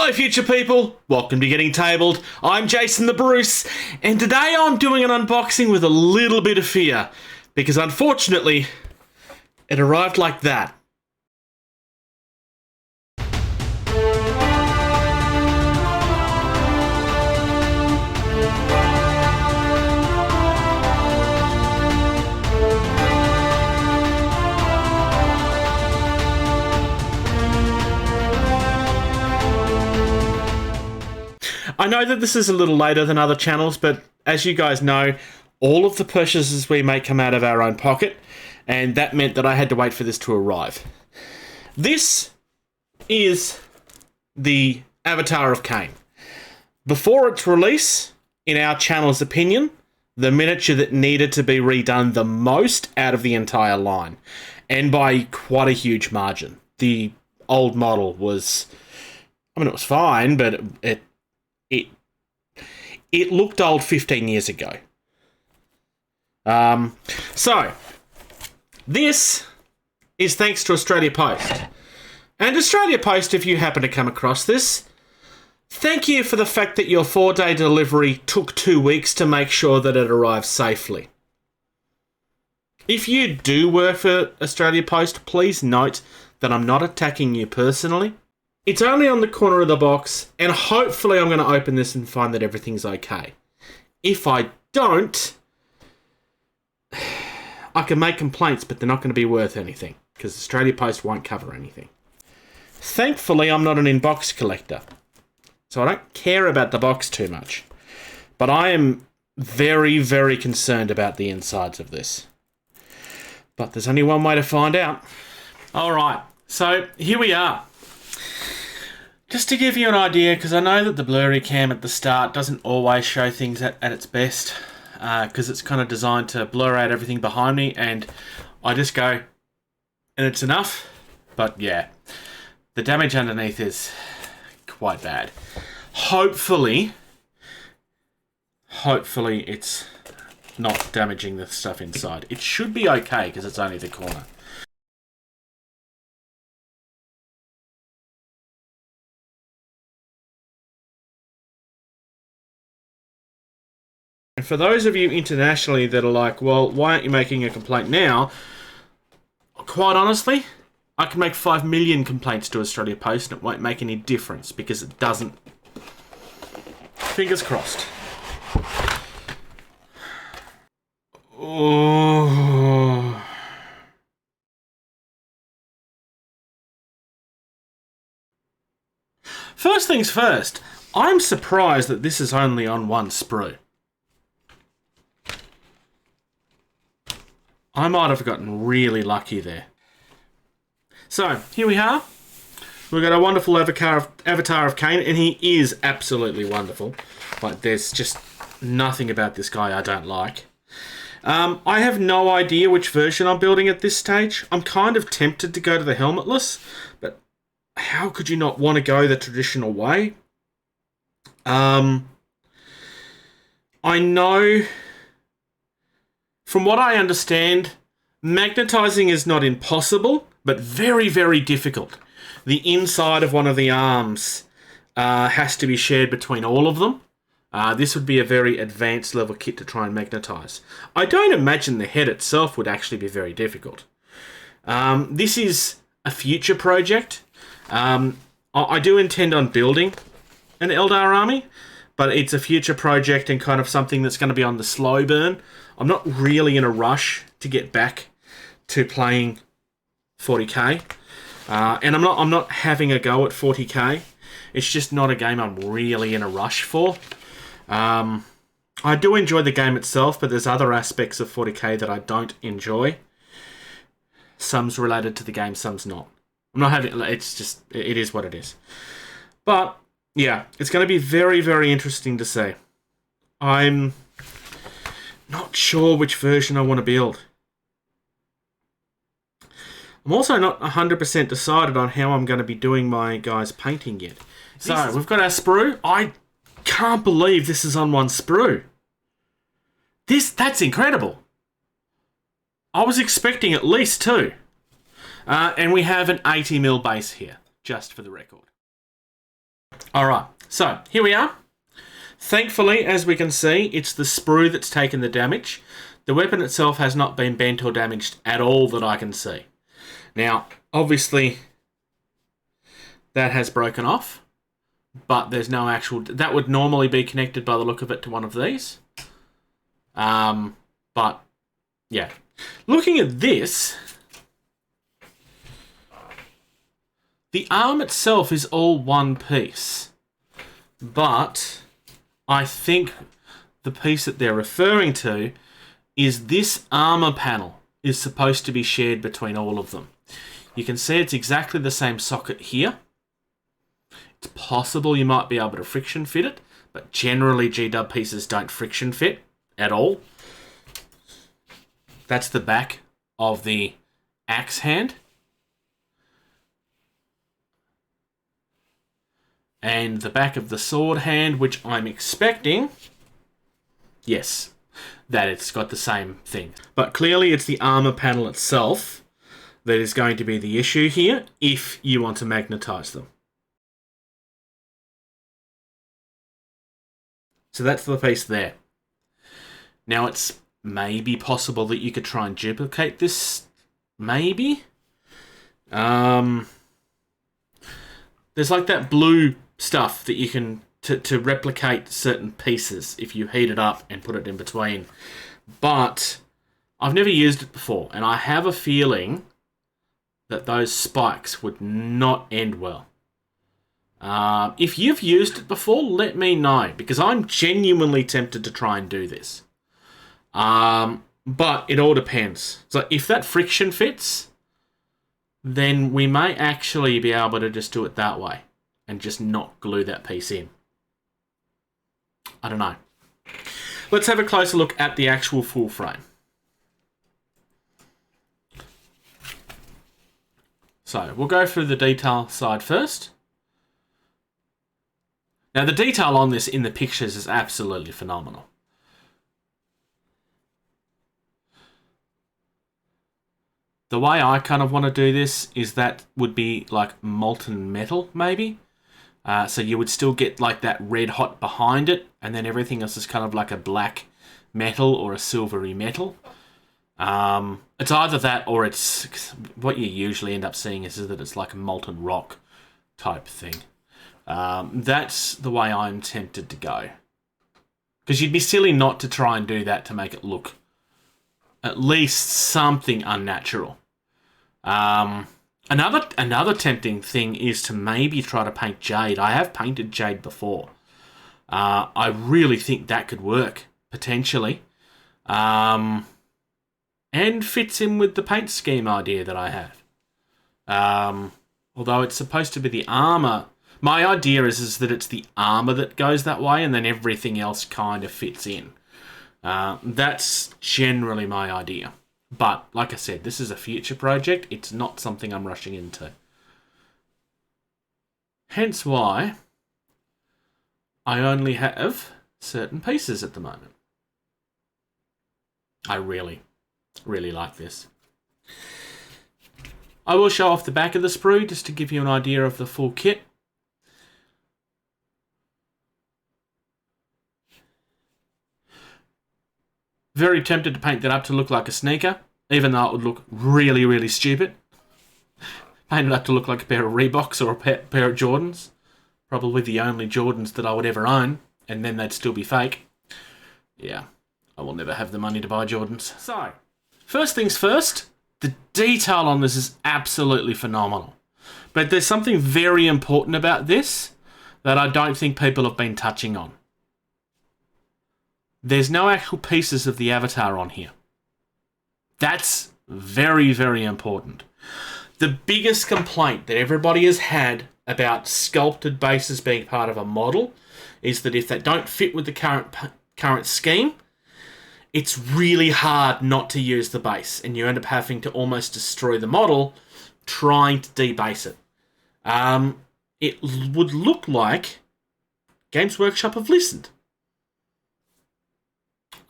Hello future people, welcome to Getting Tabled. I'm Jason the Bruce, and today I'm doing an unboxing with a little bit of fear, because unfortunately, it arrived like that. I know that this is a little later than other channels, but as you guys know, all of the purchases we make come out of our own pocket, and that meant that I had to wait for this to arrive. This is the Avatar of Khaine. Before its release, in our channel's opinion, the miniature that needed to be redone the most out of the entire line, and by quite a huge margin. The old model was, I mean, it was fine, but it looked old 15 years ago. So, this is thanks to Australia Post. And Australia Post, if you happen to come across this, thank you for the fact that your 4-day delivery took 2 weeks to make sure that it arrived safely. If you do work for Australia Post, please note that I'm not attacking you personally. It's only on the corner of the box, and hopefully I'm going to open this and find that everything's okay. If I don't, I can make complaints, but they're not going to be worth anything, because Australia Post won't cover anything. Thankfully, I'm not an in-box collector, so I don't care about the box too much. But I am very, very concerned about the insides of this. But there's only one way to find out. Alright, so here we are. Just to give you an idea, because I know that the blurry cam at the start doesn't always show things at its best, because it's kind of designed to blur out everything behind me, and I just go, and it's enough. But yeah, the damage underneath is quite bad. Hopefully it's not damaging the stuff inside. It should be okay, because it's only the corner. And for those of you internationally that are like, well, why aren't you making a complaint now? Quite honestly, I can make 5 million complaints to Australia Post and it won't make any difference because it doesn't. Fingers crossed. Oh. First things first, I'm surprised that this is only on one sprue. I might have gotten really lucky there. So, here we are. We've got a wonderful Avatar of Khaine, and he is absolutely wonderful. Like, there's just nothing about this guy I don't like. I have no idea which version I'm building at this stage. I'm kind of tempted to go to the helmetless, but how could you not want to go the traditional way? I know, from what I understand, magnetizing is not impossible, but very, very difficult. The inside of one of the arms has to be shared between all of them. This would be a very advanced level kit to try and magnetize. I don't imagine the head itself would actually be very difficult. This is a future project. I do intend on building an Aeldari army, but it's a future project and kind of something that's going to be on the slow burn. I'm not really in a rush to get back to playing 40k, and I'm not having a go at 40k. It's just not a game I'm really in a rush for. I do enjoy the game itself, but there's other aspects of 40k that I don't enjoy. Some's related to the game, some's not. I'm not having. It's just, it is what it is. But yeah, it's going to be very, very interesting to see. I'm not sure which version I want to build. I'm also not 100% decided on how I'm going to be doing my guys' painting yet. So, we've got our sprue. I can't believe this is on one sprue. That's incredible. I was expecting at least 2. And we have an 80mm base here, just for the record. All right, so here we are. Thankfully, as we can see, it's the sprue that's taken the damage. The weapon itself has not been bent or damaged at all that I can see. Now, obviously, that has broken off, but there's no actual... That would normally be connected by the look of it to one of these. But, yeah. Looking at this, the arm itself is all one piece, but I think the piece that they're referring to is this armor panel is supposed to be shared between all of them. You can see it's exactly the same socket here. It's possible you might be able to friction fit it, but generally G-dub pieces don't friction fit at all. That's the back of the axe hand. And the back of the sword hand, which I'm expecting, yes, that it's got the same thing. But clearly it's the armor panel itself that is going to be the issue here if you want to magnetize them. So that's the piece there. Now it's maybe possible that you could try and duplicate this, maybe. There's like that blue stuff that you can to replicate certain pieces if you heat it up and put it in between. But I've never used it before, and I have a feeling that those spikes would not end well. If you've used it before, let me know, because I'm genuinely tempted to try and do this. But it all depends. So if that friction fits, then we may actually be able to just do it that way and just not glue that piece in. I don't know. Let's have a closer look at the actual full frame. So we'll go through the detail side first. Now the detail on this in the pictures is absolutely phenomenal. The way I kind of want to do this is that would be like molten metal, maybe. So you would still get like that red hot behind it, and then everything else is kind of like a black metal or a silvery metal. It's either that or it's... What you usually end up seeing is that it's like a molten rock type thing. That's the way I'm tempted to go. Because you'd be silly not to try and do that to make it look at least something unnatural. Another tempting thing is to maybe try to paint jade. I have painted jade before. I really think that could work, potentially. And fits in with the paint scheme idea that I have. Although it's supposed to be the armor. My idea is that it's the armor that goes that way, and then everything else kind of fits in. That's generally my idea. But, like I said, this is a future project. It's not something I'm rushing into. Hence why I only have certain pieces at the moment. I really, really like this. I will show off the back of the sprue just to give you an idea of the full kit. Very tempted to paint that up to look like a sneaker, even though it would look really, really stupid. Paint it up to look like a pair of Reeboks or a pair of Jordans. Probably the only Jordans that I would ever own, and then they'd still be fake. Yeah, I will never have the money to buy Jordans. So, first things first, the detail on this is absolutely phenomenal. But there's something very important about this that I don't think people have been touching on. There's no actual pieces of the Avatar on here. That's very, very important. The biggest complaint that everybody has had about sculpted bases being part of a model is that if they don't fit with the current scheme, it's really hard not to use the base, and you end up having to almost destroy the model trying to debase it. It would look like Games Workshop have listened.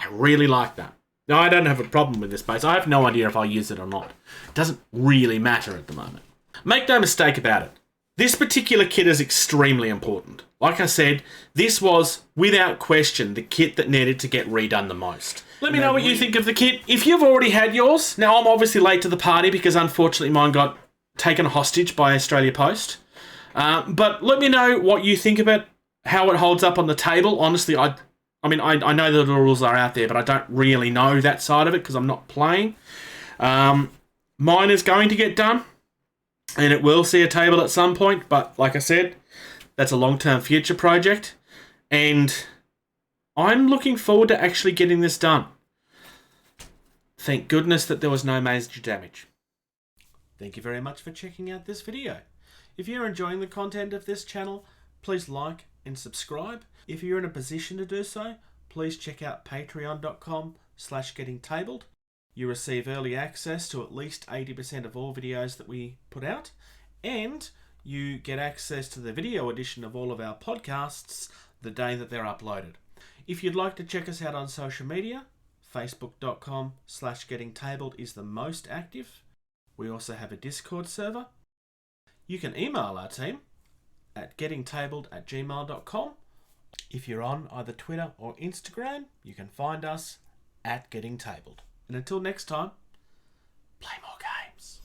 I really like that. Now, I don't have a problem with this base. I have no idea if I'll use it or not. It doesn't really matter at the moment. Make no mistake about it. This particular kit is extremely important. Like I said, this was, without question, the kit that needed to get redone the most. Let me know what you think of the kit. If you've already had yours, now I'm obviously late to the party because unfortunately mine got taken hostage by Australia Post. But let me know what you think of it, how it holds up on the table. Honestly, I know the rules are out there, but I don't really know that side of it because I'm not playing. Mine is going to get done, and it will see a table at some point, but like I said, that's a long-term future project, and I'm looking forward to actually getting this done. Thank goodness that there was no major damage. Thank you very much for checking out this video. If you're enjoying the content of this channel, please like and subscribe. If you're in a position to do so, please check out patreon.com/gettingtabled. You receive early access to at least 80% of all videos that we put out, and you get access to the video edition of all of our podcasts the day that they're uploaded. If you'd like to check us out on social media, facebook.com/gettingtabled is the most active. We also have a Discord server. You can email our team at gettingtabled@gmail.com. If you're on either Twitter or Instagram, you can find us at gettingtabled. And until next time, play more games.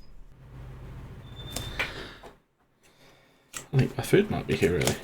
I think my food might be here, really.